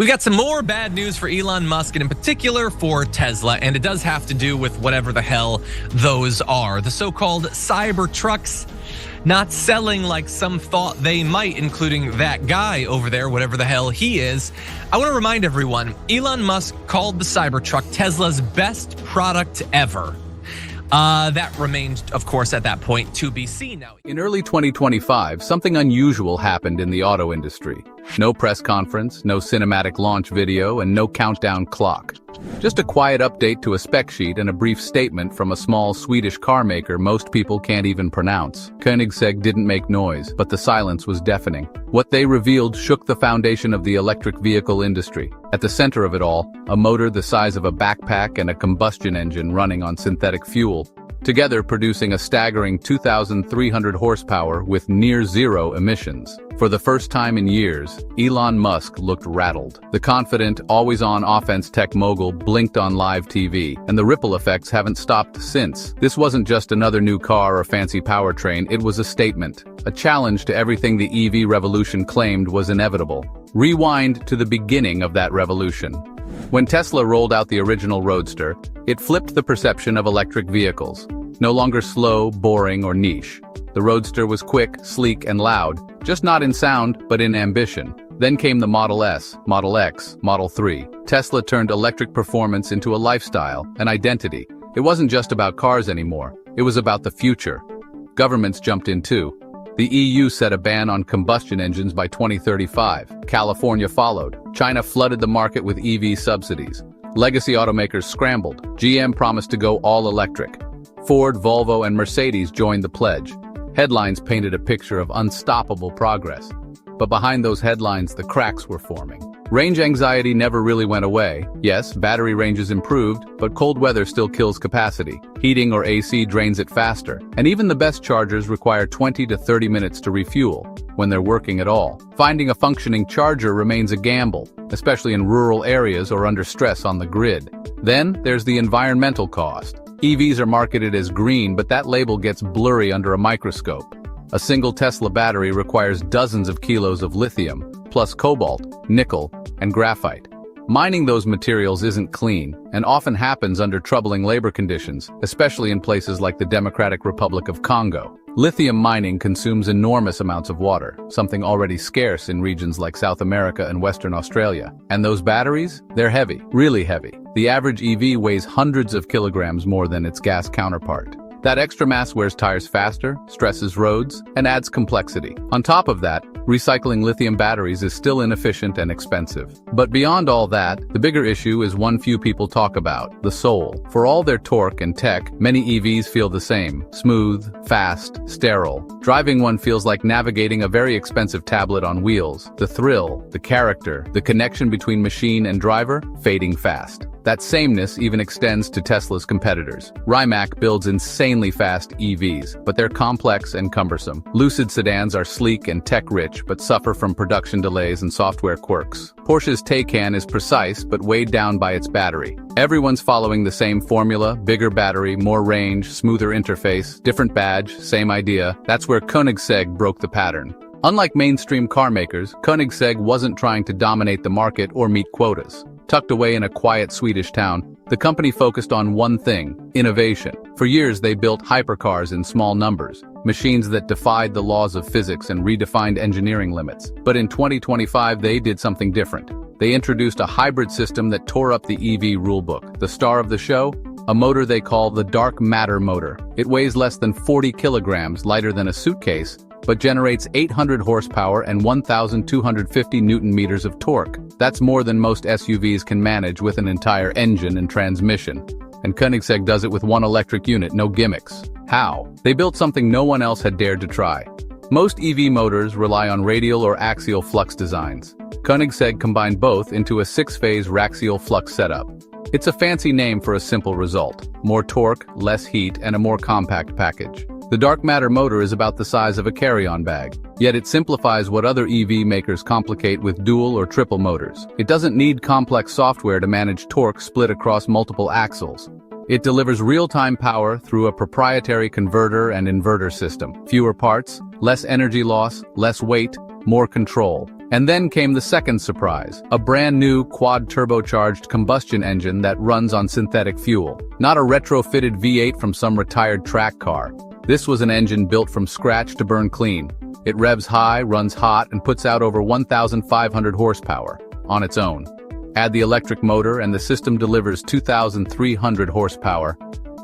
We got some more bad news for Elon Musk and in particular for Tesla, and it does have to do with whatever the hell those are. The so-called cyber trucks not selling like some thought they might, including that guy over there, whatever the hell he is. I want to remind everyone, Elon Musk called the Cybertruck Tesla's best product ever. That remained, of course, at that point to be seen now. In early 2025, something unusual happened in the auto industry. No press conference, no cinematic launch video, and no countdown clock. Just a quiet update to a spec sheet and a brief statement from a small Swedish car maker most people can't even pronounce. Koenigsegg didn't make noise, but the silence was deafening. What they revealed shook the foundation of the electric vehicle industry. At the center of it all, a motor the size of a backpack and a combustion engine running on synthetic fuel, together producing a staggering 2,300 horsepower with near-zero emissions. For the first time in years, Elon Musk looked rattled. The confident, always-on offense tech mogul blinked on live TV, and the ripple effects haven't stopped since. This wasn't just another new car or fancy powertrain, it was a statement, a challenge to everything the EV revolution claimed was inevitable. Rewind to the beginning of that revolution. When Tesla rolled out the original Roadster, it flipped the perception of electric vehicles. No longer slow, boring, or niche. The Roadster was quick, sleek, and loud, just not in sound, but in ambition. Then came the Model S, Model X, Model 3. Tesla turned electric performance into a lifestyle, an identity. It wasn't just about cars anymore, it was about the future. Governments jumped in too. The EU set a ban on combustion engines by 2035. California followed. China flooded the market with EV subsidies. Legacy automakers scrambled. GM promised to go all electric. Ford, Volvo, and Mercedes joined the pledge. Headlines painted a picture of unstoppable progress. But behind those headlines, the cracks were forming. Range anxiety never really went away. Yes, battery ranges improved, but cold weather still kills capacity. Heating or AC drains it faster. And even the best chargers require 20 to 30 minutes to refuel, when they're working at all. Finding a functioning charger remains a gamble, especially in rural areas or under stress on the grid. Then, there's the environmental cost. EVs are marketed as green, but that label gets blurry under a microscope. A single Tesla battery requires dozens of kilos of lithium, plus cobalt, nickel, and graphite. Mining those materials isn't clean, and often happens under troubling labor conditions, especially in places like the Democratic Republic of Congo. Lithium mining consumes enormous amounts of water, something already scarce in regions like South America and Western Australia. And those batteries? They're heavy, really heavy. The average EV weighs hundreds of kilograms more than its gas counterpart. That extra mass wears tires faster, stresses roads, and adds complexity. On top of that, recycling lithium batteries is still inefficient and expensive. But beyond all that, the bigger issue is one few people talk about: the soul. For all their torque and tech, many EVs feel the same: smooth, fast, sterile. Driving one feels like navigating a very expensive tablet on wheels. The thrill, the character, the connection between machine and driver, fading fast. That sameness even extends to Tesla's competitors. Rimac builds insanely fast EVs, but they're complex and cumbersome. Lucid sedans are sleek and tech-rich, but suffer from production delays and software quirks. Porsche's Taycan is precise, but weighed down by its battery. Everyone's following the same formula: bigger battery, more range, smoother interface, different badge, same idea. That's where Koenigsegg broke the pattern. Unlike mainstream car makers, Koenigsegg wasn't trying to dominate the market or meet quotas. Tucked away in a quiet Swedish town, the company focused on one thing: innovation. For years they built hypercars in small numbers, machines that defied the laws of physics and redefined engineering limits. But in 2025 they did something different. They introduced a hybrid system that tore up the EV rulebook. The star of the show? A motor they call the dark matter motor. It weighs less than 40 kilograms, lighter than a suitcase, but generates 800 horsepower and 1,250 newton-meters of torque. That's more than most SUVs can manage with an entire engine and transmission. And Koenigsegg does it with one electric unit, no gimmicks. How? They built something no one else had dared to try. Most EV motors rely on radial or axial flux designs. Koenigsegg combined both into a 6-phase raxial flux setup. It's a fancy name for a simple result: more torque, less heat, and a more compact package. The dark matter motor is about the size of a carry-on bag, yet it simplifies what other EV makers complicate with dual or triple motors. It doesn't need complex software to manage torque split across multiple axles. It delivers real-time power through a proprietary converter and inverter system. Fewer parts, less energy loss, less weight, more control. And then came the second surprise, a brand new quad-turbocharged combustion engine that runs on synthetic fuel. Not a retrofitted V8 from some retired track car. This was an engine built from scratch to burn clean. It revs high, runs hot, and puts out over 1,500 horsepower on its own. Add the electric motor and the system delivers 2,300 horsepower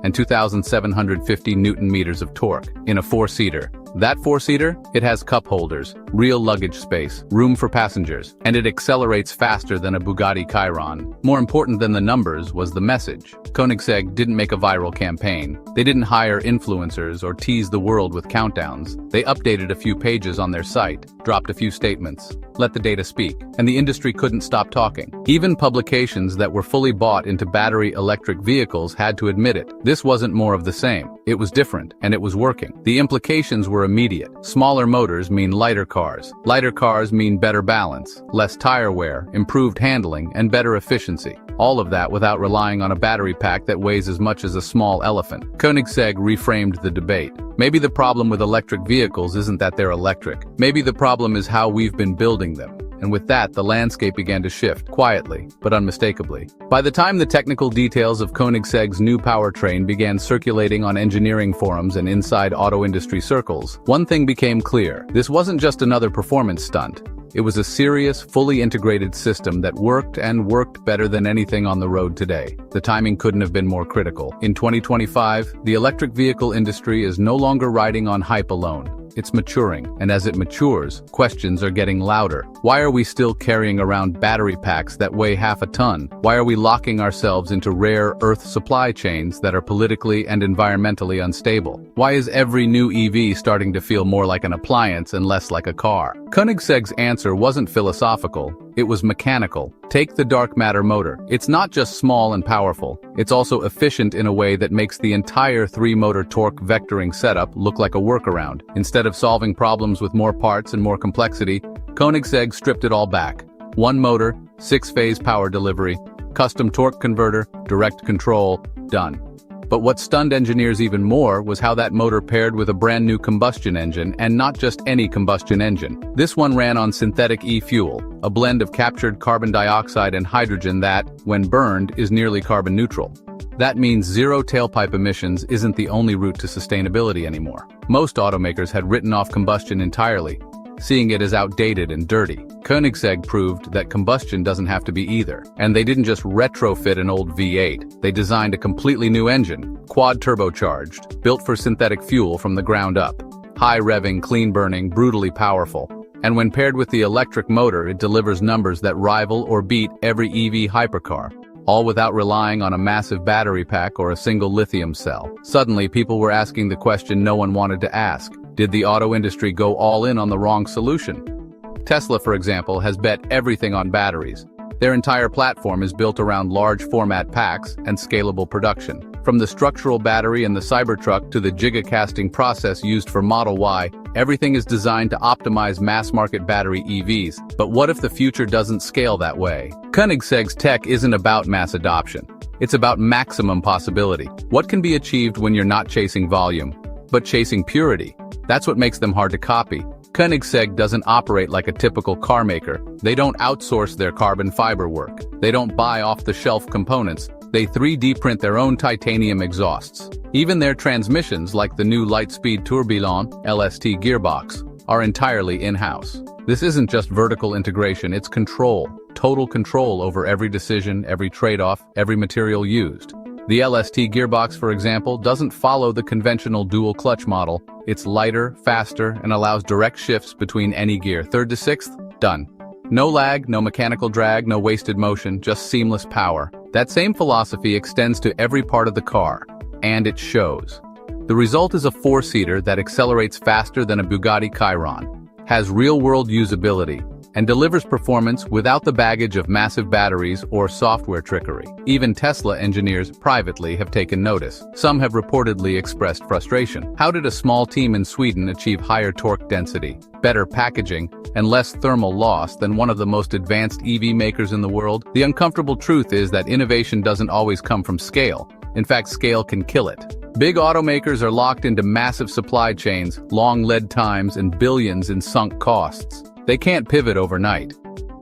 and 2,750 Newton-meters of torque in a four-seater. That four-seater, it has cup holders, real luggage space, room for passengers, and it accelerates faster than a Bugatti Chiron. More important than the numbers was the message. Koenigsegg didn't make a viral campaign. They didn't hire influencers or tease the world with countdowns. They updated a few pages on their site, dropped a few statements, let the data speak, and the industry couldn't stop talking. Even publications that were fully bought into battery electric vehicles had to admit it. This wasn't more of the same. It was different, and it was working. The implications were immediate. Smaller motors mean lighter cars. Lighter cars mean better balance, less tire wear, improved handling, and better efficiency. All of that without relying on a battery pack that weighs as much as a small elephant. Koenigsegg reframed the debate. Maybe the problem with electric vehicles isn't that they're electric. Maybe the problem is how we've been building them. And with that, the landscape began to shift, quietly, but unmistakably. By the time the technical details of Koenigsegg's new powertrain began circulating on engineering forums and inside auto industry circles, one thing became clear. This wasn't just another performance stunt. It was a serious, fully integrated system that worked and worked better than anything on the road today. The timing couldn't have been more critical. In 2025, the electric vehicle industry is no longer riding on hype alone. It's maturing, and as it matures, questions are getting louder. Why are we still carrying around battery packs that weigh half a ton? Why are we locking ourselves into rare earth supply chains that are politically and environmentally unstable? Why is every new EV starting to feel more like an appliance and less like a car? Koenigsegg's answer wasn't philosophical, it was mechanical. Take the dark matter motor. It's not just small and powerful, it's also efficient in a way that makes the entire three-motor torque vectoring setup look like a workaround. Instead of solving problems with more parts and more complexity, Koenigsegg stripped it all back. One motor, 6-phase power delivery, custom torque converter, direct control, done. But what stunned engineers even more was how that motor paired with a brand new combustion engine, and not just any combustion engine. This one ran on synthetic e-fuel, a blend of captured carbon dioxide and hydrogen that, when burned, is nearly carbon neutral. That means zero tailpipe emissions isn't the only route to sustainability anymore. Most automakers had written off combustion entirely, seeing it as outdated and dirty. Koenigsegg proved that combustion doesn't have to be either. And they didn't just retrofit an old V8, they designed a completely new engine, quad-turbocharged, built for synthetic fuel from the ground up. High-revving, clean-burning, brutally powerful. And when paired with the electric motor, it delivers numbers that rival or beat every EV hypercar, all without relying on a massive battery pack or a single lithium cell. Suddenly, people were asking the question no one wanted to ask. Did the auto industry go all in on the wrong solution? Tesla, for example, has bet everything on batteries. Their entire platform is built around large format packs and scalable production. From the structural battery in the Cybertruck to the gigacasting process used for Model Y, everything is designed to optimize mass-market battery EVs. But what if the future doesn't scale that way? Koenigsegg's tech isn't about mass adoption. It's about maximum possibility. What can be achieved when you're not chasing volume, but chasing purity? That's what makes them hard to copy. Koenigsegg doesn't operate like a typical car maker. They don't outsource their carbon fiber work. They don't buy off-the-shelf components. They 3D print their own titanium exhausts. Even their transmissions, like the new Lightspeed Tourbillon LST gearbox, are entirely in-house. This isn't just vertical integration, it's control. Total control over every decision, every trade-off, every material used. The LST gearbox, for example, doesn't follow the conventional dual-clutch model. It's lighter, faster, and allows direct shifts between any gear. 3rd to 6th, done. No lag, no mechanical drag, no wasted motion, just seamless power. That same philosophy extends to every part of the car, and it shows. The result is a four-seater that accelerates faster than a Bugatti Chiron, has real-world usability, and delivers performance without the baggage of massive batteries or software trickery. Even Tesla engineers privately have taken notice. Some have reportedly expressed frustration. How did a small team in Sweden achieve higher torque density, better packaging, and less thermal loss than one of the most advanced EV makers in the world? The uncomfortable truth is that innovation doesn't always come from scale. In fact, scale can kill it. Big automakers are locked into massive supply chains, long lead times, and billions in sunk costs. They can't pivot overnight.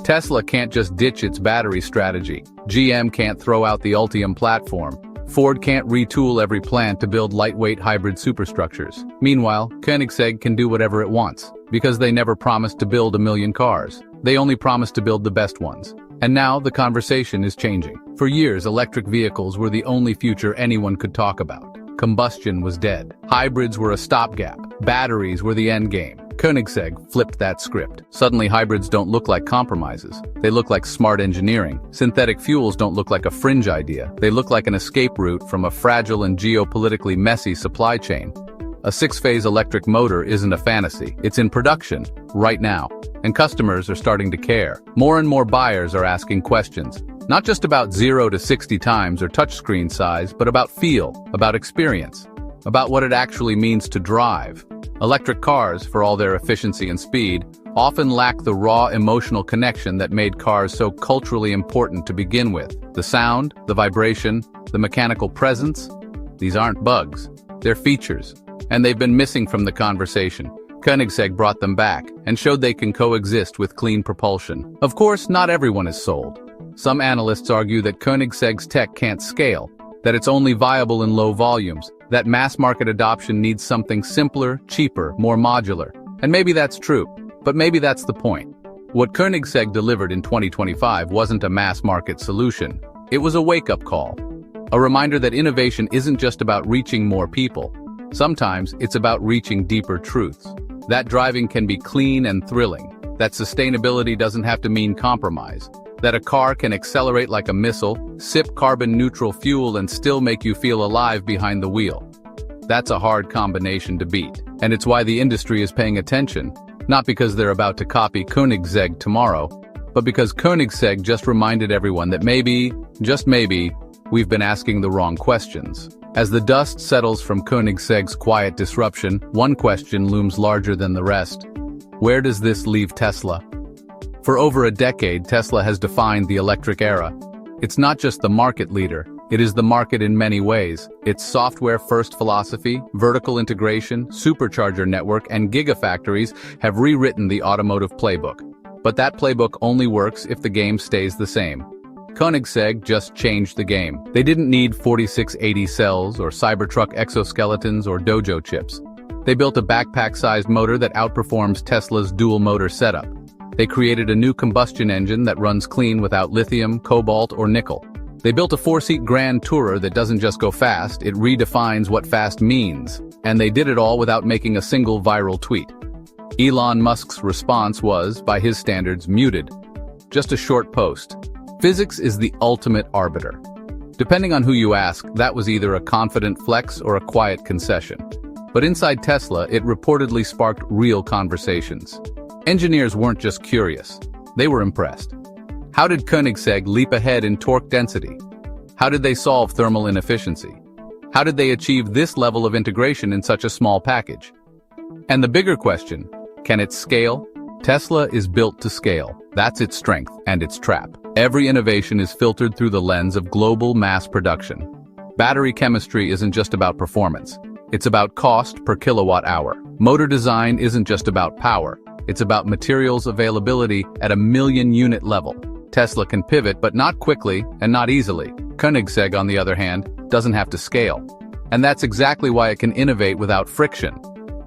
Tesla can't just ditch its battery strategy. GM can't throw out the Ultium platform. Ford can't retool every plant to build lightweight hybrid superstructures. Meanwhile, Koenigsegg can do whatever it wants, because they never promised to build 1 million cars. They only promised to build the best ones. And now the conversation is changing. For years, electric vehicles were the only future anyone could talk about. Combustion was dead. Hybrids were a stopgap. Batteries were the end game. Koenigsegg flipped that script. Suddenly, hybrids don't look like compromises. They look like smart engineering. Synthetic fuels don't look like a fringe idea. They look like an escape route from a fragile and geopolitically messy supply chain. A 6-phase electric motor isn't a fantasy. It's in production, right now. And customers are starting to care. More and more buyers are asking questions. Not just about 0 to 60 times or touchscreen size, but about feel, about experience, about what it actually means to drive. Electric cars, for all their efficiency and speed, often lack the raw emotional connection that made cars so culturally important to begin with. The sound, the vibration, the mechanical presence, these aren't bugs, they're features, and they've been missing from the conversation. Koenigsegg brought them back and showed they can coexist with clean propulsion. Of course, not everyone is sold. Some analysts argue that Koenigsegg's tech can't scale, that it's only viable in low volumes, that mass market adoption needs something simpler, cheaper, more modular. And maybe that's true, but maybe that's the point. What Koenigsegg delivered in 2025 wasn't a mass market solution. It was a wake-up call. A reminder that innovation isn't just about reaching more people. Sometimes it's about reaching deeper truths. That driving can be clean and thrilling. That sustainability doesn't have to mean compromise. That a car can accelerate like a missile, sip carbon-neutral fuel and still make you feel alive behind the wheel. That's a hard combination to beat. And it's why the industry is paying attention. Not because they're about to copy Koenigsegg tomorrow, but because Koenigsegg just reminded everyone that maybe, just maybe, we've been asking the wrong questions. As the dust settles from Koenigsegg's quiet disruption, one question looms larger than the rest. Where does this leave Tesla? For over a decade, Tesla has defined the electric era. It's not just the market leader, it is the market in many ways. Its software-first philosophy, vertical integration, supercharger network, and gigafactories have rewritten the automotive playbook. But that playbook only works if the game stays the same. Koenigsegg just changed the game. They didn't need 4680 cells or Cybertruck exoskeletons or Dojo chips. They built a backpack-sized motor that outperforms Tesla's dual-motor setup. They created a new combustion engine that runs clean without lithium, cobalt, or nickel. They built a 4-seat Grand Tourer that doesn't just go fast, it redefines what fast means. And they did it all without making a single viral tweet. Elon Musk's response was, by his standards, muted. Just a short post. Physics is the ultimate arbiter. Depending on who you ask, that was either a confident flex or a quiet concession. But inside Tesla, it reportedly sparked real conversations. Engineers weren't just curious, they were impressed. How did Koenigsegg leap ahead in torque density? How did they solve thermal inefficiency? How did they achieve this level of integration in such a small package? And the bigger question, can it scale? Tesla is built to scale. That's its strength and its trap. Every innovation is filtered through the lens of global mass production. Battery chemistry isn't just about performance. It's about cost per kilowatt hour. Motor design isn't just about power. It's about materials availability at a 1 million unit level. Tesla can pivot, but not quickly and not easily. Koenigsegg, on the other hand, doesn't have to scale. And that's exactly why it can innovate without friction.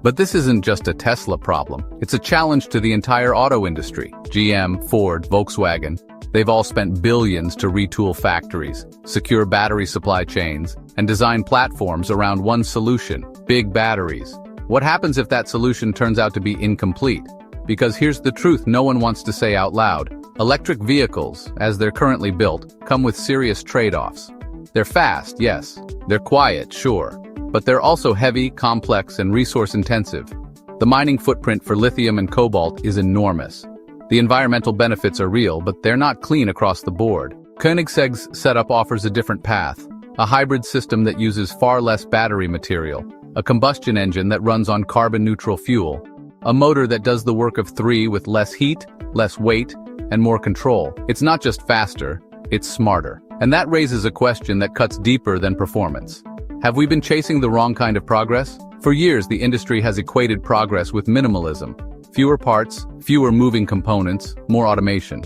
But this isn't just a Tesla problem. It's a challenge to the entire auto industry. GM, Ford, Volkswagen, they've all spent billions to retool factories, secure battery supply chains, and design platforms around one solution: big batteries. What happens if that solution turns out to be incomplete? Because here's the truth no one wants to say out loud. Electric vehicles, as they're currently built, come with serious trade-offs. They're fast, yes. They're quiet, sure. But they're also heavy, complex, and resource-intensive. The mining footprint for lithium and cobalt is enormous. The environmental benefits are real, but they're not clean across the board. Koenigsegg's setup offers a different path. A hybrid system that uses far less battery material. A combustion engine that runs on carbon-neutral fuel. A motor that does the work of 3 with less heat, less weight, and more control. It's not just faster, it's smarter. And that raises a question that cuts deeper than performance. Have we been chasing the wrong kind of progress? For years, the industry has equated progress with minimalism. Fewer parts, fewer moving components, more automation.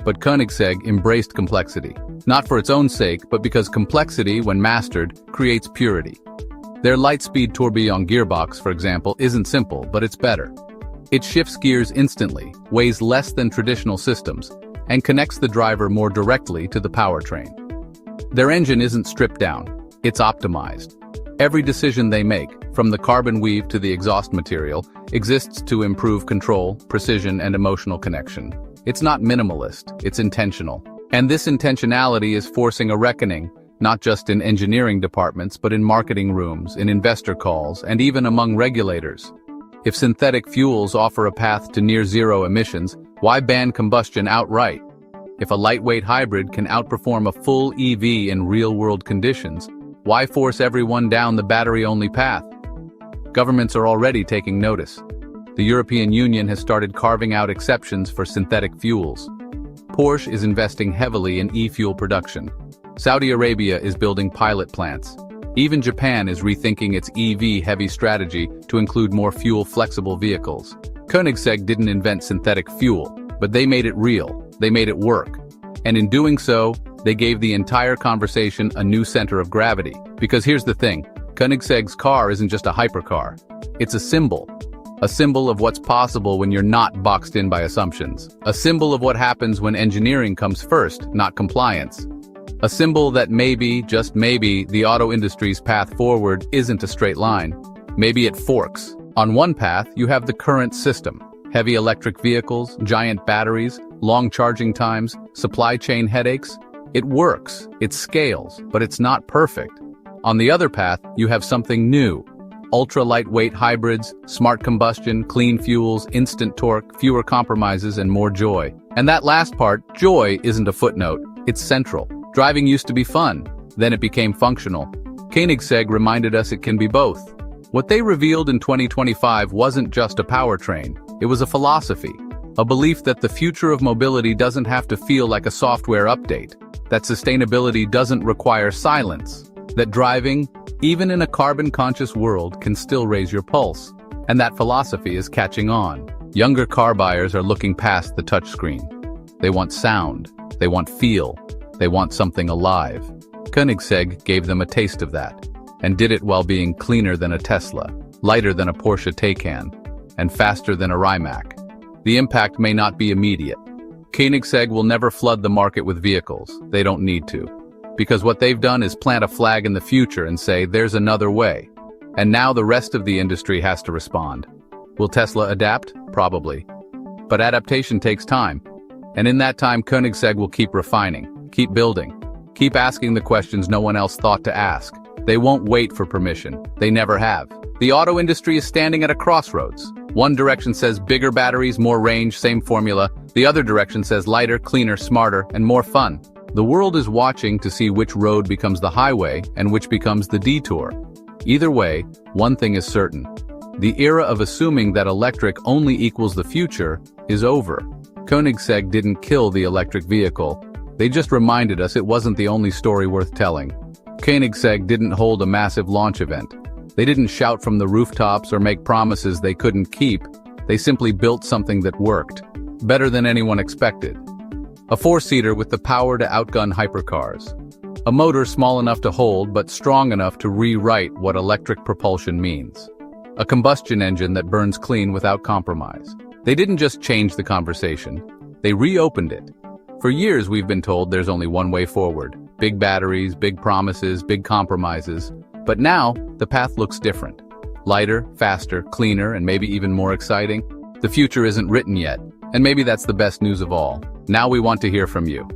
But Koenigsegg embraced complexity. Not for its own sake, but because complexity, when mastered, creates purity. Their light-speed tourbillon gearbox, for example, isn't simple, but it's better. It shifts gears instantly, weighs less than traditional systems, and connects the driver more directly to the powertrain. Their engine isn't stripped down, it's optimized. Every decision they make, from the carbon weave to the exhaust material, exists to improve control, precision, and emotional connection. It's not minimalist, it's intentional. And this intentionality is forcing a reckoning, not just in engineering departments, but in marketing rooms, in investor calls, and even among regulators. If synthetic fuels offer a path to near-zero emissions, why ban combustion outright? If a lightweight hybrid can outperform a full EV in real-world conditions, why force everyone down the battery-only path? Governments are already taking notice. The European Union has started carving out exceptions for synthetic fuels. Porsche is investing heavily in e-fuel production. Saudi Arabia is building pilot plants. Even Japan is rethinking its EV-heavy strategy to include more fuel-flexible vehicles. Koenigsegg didn't invent synthetic fuel, but they made it real, they made it work. And in doing so, they gave the entire conversation a new center of gravity. Because here's the thing, Koenigsegg's car isn't just a hypercar. It's a symbol of what's possible when you're not boxed in by assumptions. A symbol of what happens when engineering comes first, not compliance. A symbol that maybe, just maybe, the auto industry's path forward isn't a straight line. Maybe it forks. On one path, you have the current system. Heavy electric vehicles, giant batteries, long charging times, supply chain headaches. It works, it scales, but it's not perfect. On the other path, you have something new. Ultra-lightweight hybrids, smart combustion, clean fuels, instant torque, fewer compromises, and more joy. And that last part, joy, isn't a footnote, it's central. Driving used to be fun, then it became functional. Koenigsegg reminded us it can be both. What they revealed in 2025 wasn't just a powertrain, it was a philosophy. A belief that the future of mobility doesn't have to feel like a software update, that sustainability doesn't require silence, that driving, even in a carbon-conscious world, can still raise your pulse. And that philosophy is catching on. Younger car buyers are looking past the touchscreen. They want sound, they want feel, they want something alive. Koenigsegg gave them a taste of that, and did it while being cleaner than a Tesla, lighter than a Porsche Taycan, and faster than a Rimac. The impact may not be immediate. Koenigsegg will never flood the market with vehicles. They don't need to. Because what they've done is plant a flag in the future and say, there's another way. And now the rest of the industry has to respond. Will Tesla adapt? Probably. But adaptation takes time. And in that time, Koenigsegg will keep refining, keep building, keep asking the questions no one else thought to ask. They won't wait for permission. They never have. The auto industry is standing at a crossroads. One direction says bigger batteries, more range, same formula. The other direction says lighter, cleaner, smarter, and more fun. The world is watching to see which road becomes the highway and which becomes the detour. Either way, one thing is certain. The era of assuming that electric only equals the future is over. Koenigsegg didn't kill the electric vehicle. They just reminded us it wasn't the only story worth telling. Koenigsegg didn't hold a massive launch event. They didn't shout from the rooftops or make promises they couldn't keep. They simply built something that worked. Better than anyone expected. A four-seater with the power to outgun hypercars. A motor small enough to hold but strong enough to rewrite what electric propulsion means. A combustion engine that burns clean without compromise. They didn't just change the conversation. They reopened it. For years we've been told there's only one way forward. Big batteries, big promises, big compromises. But now, the path looks different. Lighter, faster, cleaner, and maybe even more exciting. The future isn't written yet, and maybe that's the best news of all. Now we want to hear from you.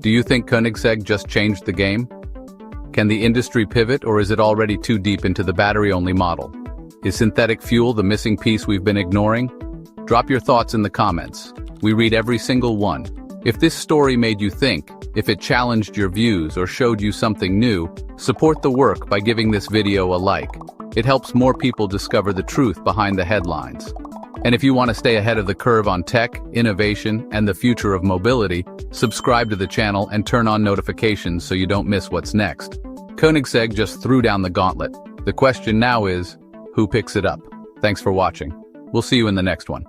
Do you think Koenigsegg just changed the game? Can the industry pivot, or is it already too deep into the battery-only model? Is synthetic fuel the missing piece we've been ignoring? Drop your thoughts in the comments. We read every single one. If this story made you think, if it challenged your views or showed you something new, support the work by giving this video a like. It helps more people discover the truth behind the headlines. And if you want to stay ahead of the curve on tech, innovation, and the future of mobility, subscribe to the channel and turn on notifications so you don't miss what's next. Koenigsegg just threw down the gauntlet. The question now is, who picks it up? Thanks for watching. We'll see you in the next one.